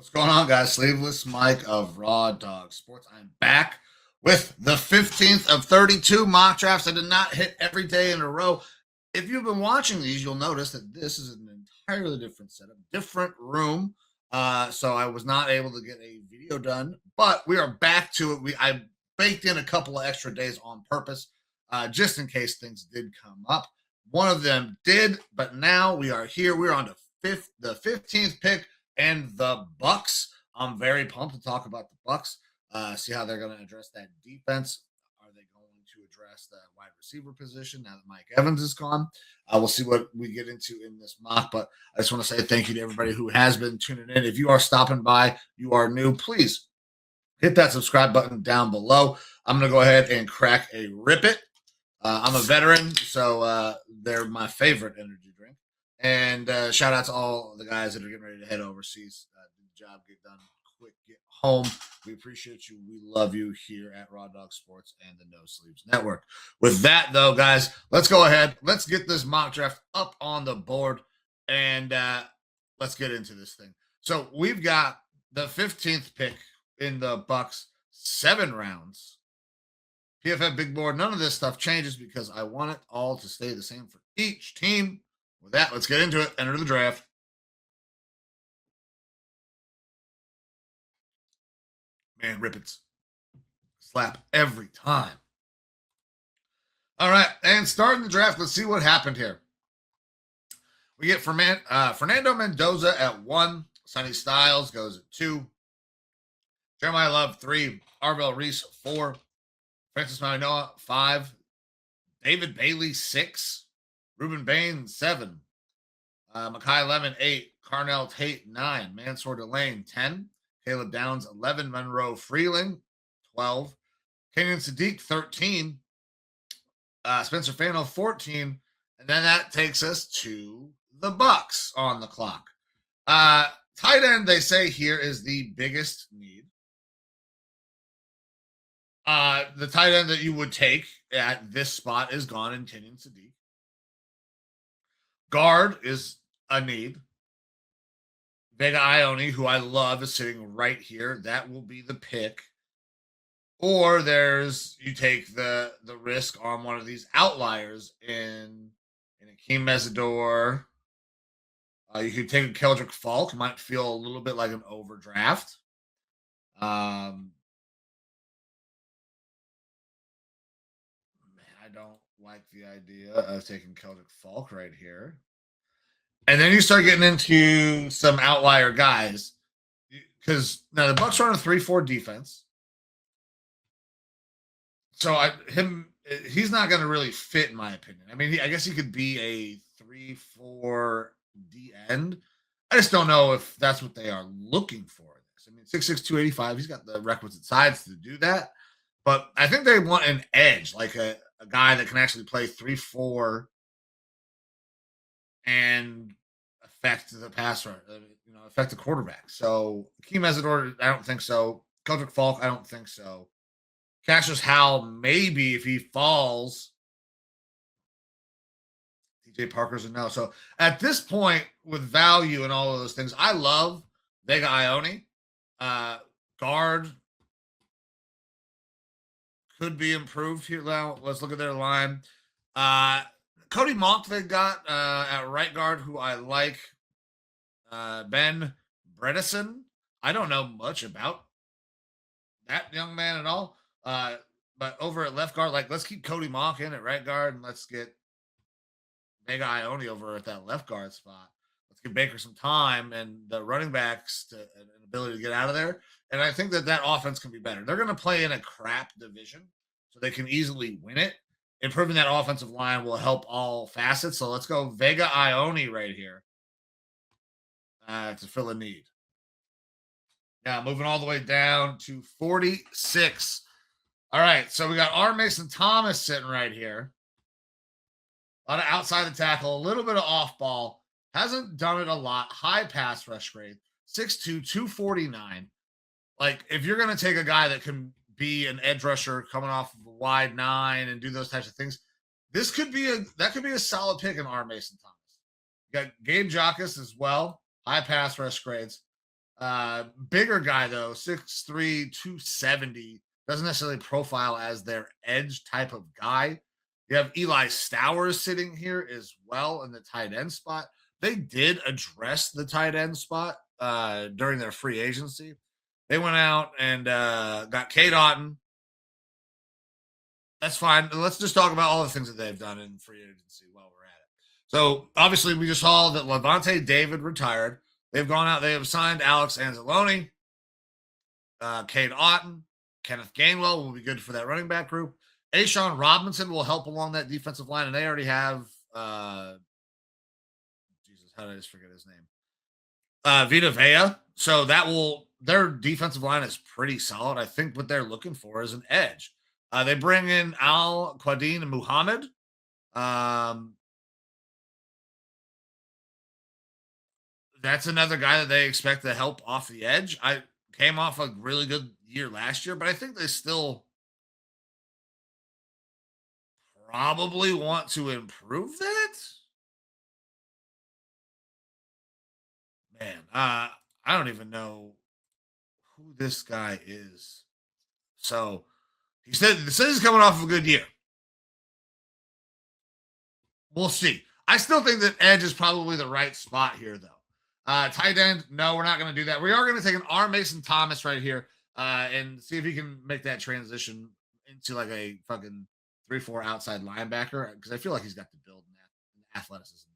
What's going on, guys? Sleeveless Mike of Raw Dog Sports. I'm back with the 15th of 32 mock drafts. I did not hit every day in a row. If you've been watching these, you'll notice that this is an entirely different setup, different room. So I was not able to get a video done, but we are back to it. I baked in a couple of extra days on purpose, just in case things did come up. One of them did, but now we are here. We're on the 15th pick. And the Bucks, I'm very pumped to talk about the Bucks. See how they're going to address that defense. Are they going to address the wide receiver position now that Mike Evans is gone? We'll see what we get into in this mock. But I just want to say thank you to everybody who has been tuning in. If you are stopping by, you are new, please hit that subscribe button down below. I'm going to go ahead and crack a Rip It. I'm a veteran, so they're my favorite energy drink. And shout out to all the guys that are getting ready to head overseas. The job get done quick, get home. We appreciate you. We love you here at Raw Dog Sports and the No Sleeves Network. With that, though, guys, let's go ahead. Let's get this mock draft up on the board, and let's get into this thing. So we've got the 15th pick in the Bucks, 7 rounds. PFF Big Board, none of this stuff changes because I want it all to stay the same for each team. With that, let's get into it. Enter the draft. Man, Rippets. Slap every time. All right, and starting the draft, let's see what happened here. We get Fernando Mendoza at 1. Sonny Styles goes at 2. Jeremiah Love, 3. Arvell Reese, 4. Francis Mauigoa, 5. David Bailey, 6. Ruben Bain, 7. Makai Lemon, 8. Carnell Tate, 9. Mansour Delane, 10. Caleb Downs, 11. Monroe Freeling, 12. Kenyon Sadiq, 13. Spencer Fano, 14. And then that takes us to the Bucks on the clock. Tight end, they say here, is the biggest need. The tight end that you would take at this spot is gone in Kenyon Sadiq. Guard is a need. Vega Ione, who I love, is sitting right here. That will be the pick. Or you take the risk on one of these outliers in Akeem Mesidor. You could take a Keldrick Falk. Might feel a little bit like an overdraft. Man, I don't like the idea of taking Keldrick Falk right here. And then you start getting into some outlier guys. Because now the Bucks are on a 3-4 defense. So he's not going to really fit, in my opinion. I mean, I guess he could be a 3-4 D end. I just don't know if that's what they are looking for. I mean, 6'6", 285. He's got the requisite size to do that. But I think they want an edge, like a guy that can actually play 3-4 and affect the passer, affect the quarterback. So Akeem Mesidor, I don't think so. Keldrick Falk, I don't think so. Cassius Howell, maybe if he falls. DJ Parker's a no. So at this point, with value and all of those things, I love Vega Ione. Guard could be improved here. Now let's look at their line. Cody Monk they got at right guard, who I like. Ben Bredesen. I don't know much about that young man at all. But over at left guard, let's keep Cody Monk in at right guard, and let's get Vega Ione over at that left guard spot. Let's give Baker some time and the running backs an ability to get out of there. And I think that offense can be better. They're going to play in a crap division, so they can easily win it. Improving that offensive line will help all facets. So let's go Vega Ione right here to fill a need. Now, moving all the way down to 46. All right, so we got R. Mason Thomas sitting right here. A lot of outside the tackle, a little bit of off ball. Hasn't done it a lot. High pass rush grade, 6'2", 249. If you're going to take a guy that can be an edge rusher coming off of a wide 9 and do those types of things, that could be a solid pick in R. Mason Thomas. You got Gabe Jacas as well. High pass rush grades. Bigger guy, though, 6'3", 270. Doesn't necessarily profile as their edge type of guy. You have Eli Stowers sitting here as well in the tight end spot. They did address the tight end spot during their free agency. They went out and got Kate Otten. That's fine. Let's just talk about all the things that they've done in free agency while we're at it. So obviously, we just saw that Levante David retired. They've gone out. They have signed Alex Anzalone, Kate Otten, Kenneth Gainwell will be good for that running back group. Ashawn Robinson will help along that defensive line, and they already have Jesus, how did I just forget his name? Vita Vea. So their defensive line is pretty solid. I think what they're looking for is an edge. They bring in Al Quadin and Muhammad. That's another guy that they expect to help off the edge. I came off a really good year last year, but I think they still probably want to improve that. Man, I don't even know who this guy is. So he said he's coming off of a good year. We'll see. I still think that edge is probably the right spot here, though. Tight end, no, we're not going to do that. We are going to take an R. Mason Thomas right here and see if he can make that transition into like a fucking 3-4 outside linebacker because I feel like he's got the build and that athleticism.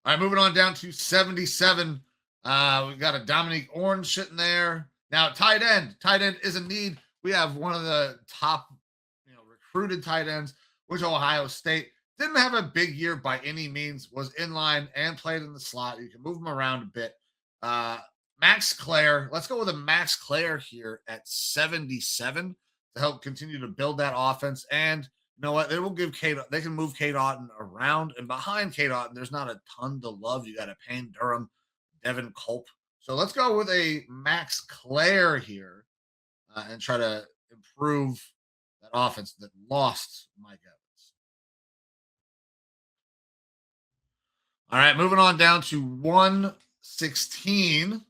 All right, moving on down to 77. We've got a Dominique Orange sitting there. Now, tight end is a need. We have one of the top, recruited tight ends, which Ohio State didn't have a big year by any means. Was in line and played in the slot. You can move him around a bit. Max Klare. Let's go with a Max Klare here at 77 to help continue to build that offense. And you know what? They can move Kate Otten around. And behind Kate Otten, there's not a ton to love. You got a Payne Durham, Devin Culp. So let's go with a Max Klare here and try to improve that offense that lost Mike Evans. All right, moving on down to 116.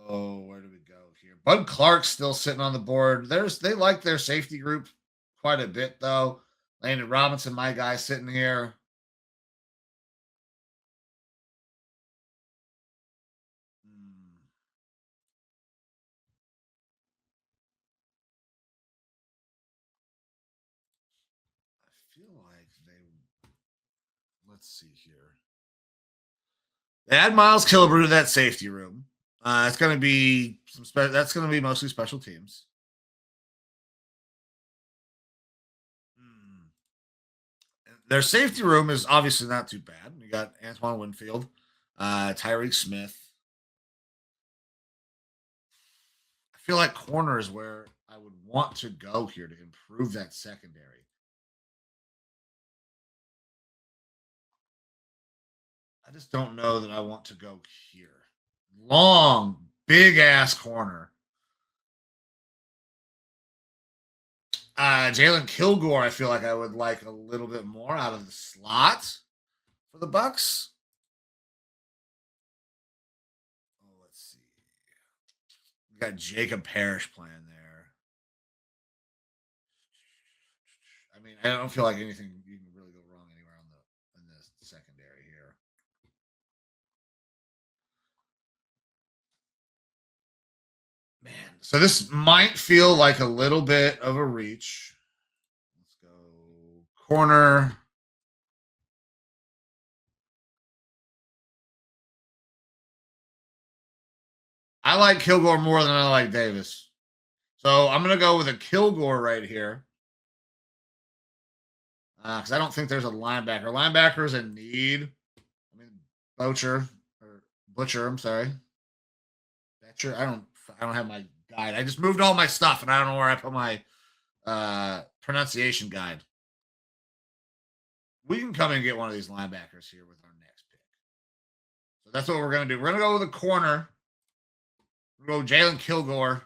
Oh, where do we go here? Bud Clark's still sitting on the board. They like their safety group quite a bit, though. Landon Robinson, my guy, sitting here. I feel like let's see here. They add Miles Killebrew to that safety room. It's going to be that's going to be mostly special teams. Their safety room is obviously not too bad. You got Antoine Winfield, Tyreek Smith. I feel like corner is where I would want to go here to improve that secondary. I just don't know that I want to go here. Long, big ass corner. Jalen Kilgore, I feel like I would like a little bit more out of the slot for the Bucks. Oh, let's see. We got Jacob Parrish playing there. I mean, I don't feel like anything you can really go wrong anywhere in the secondary here. Man, so this might feel like a little bit of a reach. Let's go corner. I like Kilgore more than I like Davis. So I'm going to go with a Kilgore right here. Because I don't think there's a linebacker. Linebacker is in need. I mean, Butcher, I'm sorry. Butcher, I don't have my guide. I just moved all my stuff and I don't know where I put my pronunciation guide. We can come and get one of these linebackers here with our next pick. So that's what we're going to do. We're going to go with a corner. We'll go Jalen Kilgore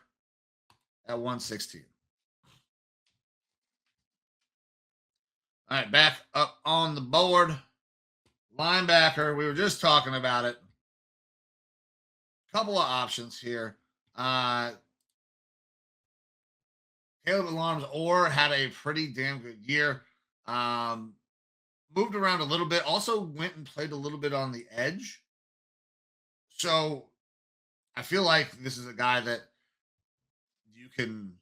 at 116. All right, back up on the board. Linebacker, we were just talking about it. Couple of options here. Caleb Alarms or had a pretty damn good year. Um, moved around a little bit. Also went and played a little bit on the edge. So I feel like this is a guy that you can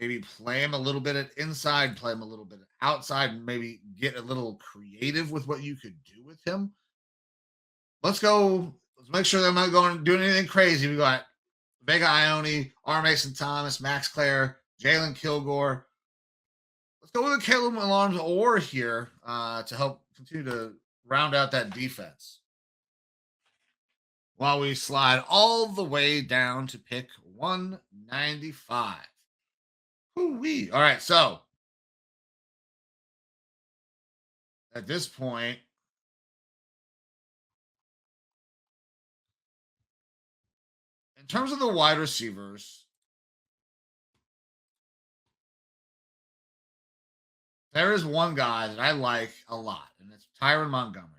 maybe play him a little bit at inside, play him a little bit at outside, and maybe get a little creative with what you could do with him. Let's go. Let's make sure that I'm not going doing anything crazy. We got Vega Ione, R. Mason Thomas, Max Klare, Jalen Kilgore. Let's go with the Caleb Alarms or here to help continue to round out that defense. While we slide all the way down to pick 195. Woo-wee. All right, so at this point, in terms of the wide receivers, there is one guy that I like a lot, and it's Tyron Montgomery.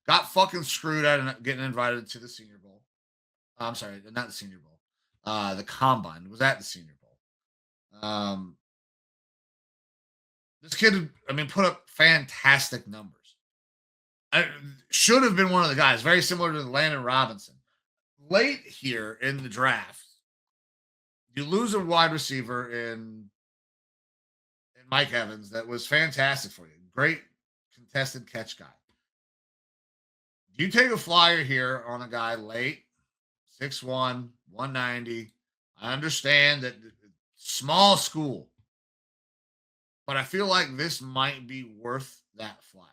Got fucking screwed out of getting invited to the Senior Bowl. I'm sorry, not the Senior Bowl. The Combine was at the Senior Bowl. This kid, I mean, put up fantastic numbers. I should have been one of the guys, very similar to Landon Robinson. Late here in the draft, you lose a wide receiver in Mike Evans that was fantastic for you. Great contested catch guy. You take a flyer here on a guy late, 6'1", 190. I understand that small school, but I feel like this might be worth that flyer.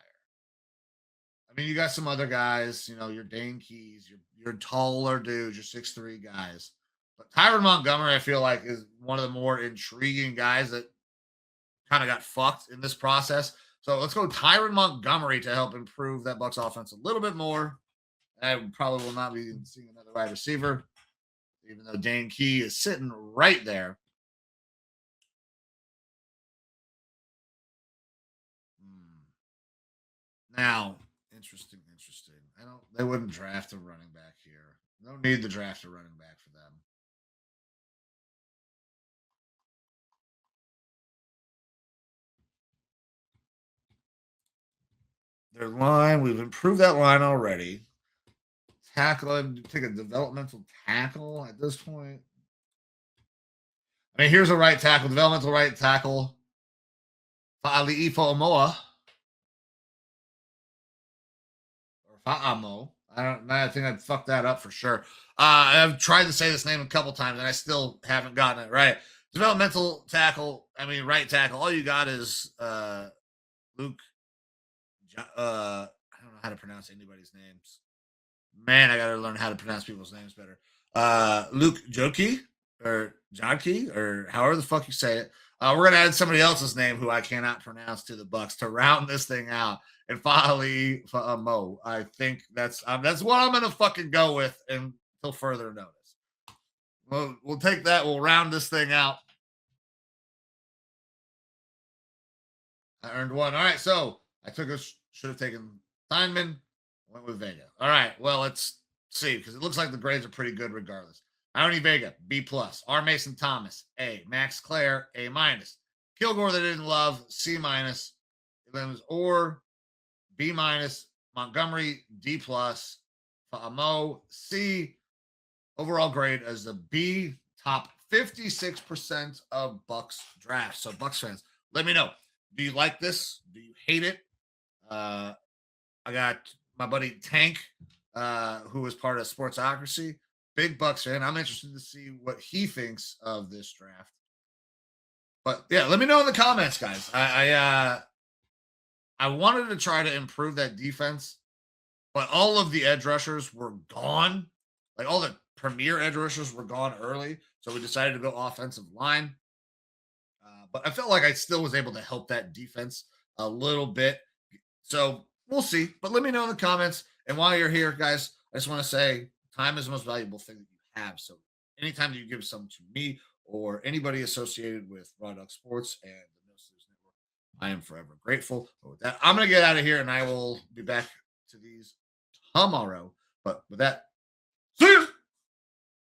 I mean, you got some other guys, you know, your Dane Keys, your taller dudes, your 6'3" guys. But Tyron Montgomery, I feel like, is one of the more intriguing guys that kind of got fucked in this process. So let's go Tyron Montgomery to help improve that Bucs offense a little bit more. I probably will not be seeing another wide receiver, even though Dane Key is sitting right there. Now, interesting. They wouldn't draft a running back here. No need to draft a running back for them. Their line, we've improved that line already. Tackle, take a developmental tackle at this point. I mean, here's a right tackle, developmental right tackle. Fa'ali'i Fo'omoa. Or Fa'amo. I think I'd fuck that up for sure. I've tried to say this name a couple times and I still haven't gotten it right. Developmental tackle, I mean, right tackle. All you got is Luke. I don't know how to pronounce anybody's names. Man, I got to learn how to pronounce people's names better. Luke Joki or Joki or however the fuck you say it. We're gonna add somebody else's name who I cannot pronounce to the Bucs to round this thing out. And finally, Mo. I think that's what I'm gonna fucking go with until further notice. We'll take that. We'll round this thing out. I earned one. All right, so I should have taken Steinman. Went with Vega. All right, well, let's see because it looks like the grades are pretty good regardless. Ione Vega, B+. R. Mason Thomas, A. Max Klare, A-. Kilgore, they didn't love, C-. Or B-. Montgomery, D+. Mo, C. Overall grade as the B. Top 56% of Bucs drafts. So Bucs fans, let me know. Do you like this? Do you hate it? I got my buddy Tank, who was part of Sportsocracy, big Bucs fan. I'm interested to see what he thinks of this draft. But yeah, let me know in the comments, guys. I wanted to try to improve that defense, but all of the edge rushers were gone. Like all the premier edge rushers were gone early, so we decided to go offensive line. But I felt like I still was able to help that defense a little bit. So we'll see. But let me know in the comments. And while you're here, guys, I just want to say time is the most valuable thing that you have. So anytime that you give something to me or anybody associated with Raw Dog Sports and the No Sleeves Network, I am forever grateful. But with that, I'm going to get out of here and I will be back to these tomorrow. But with that,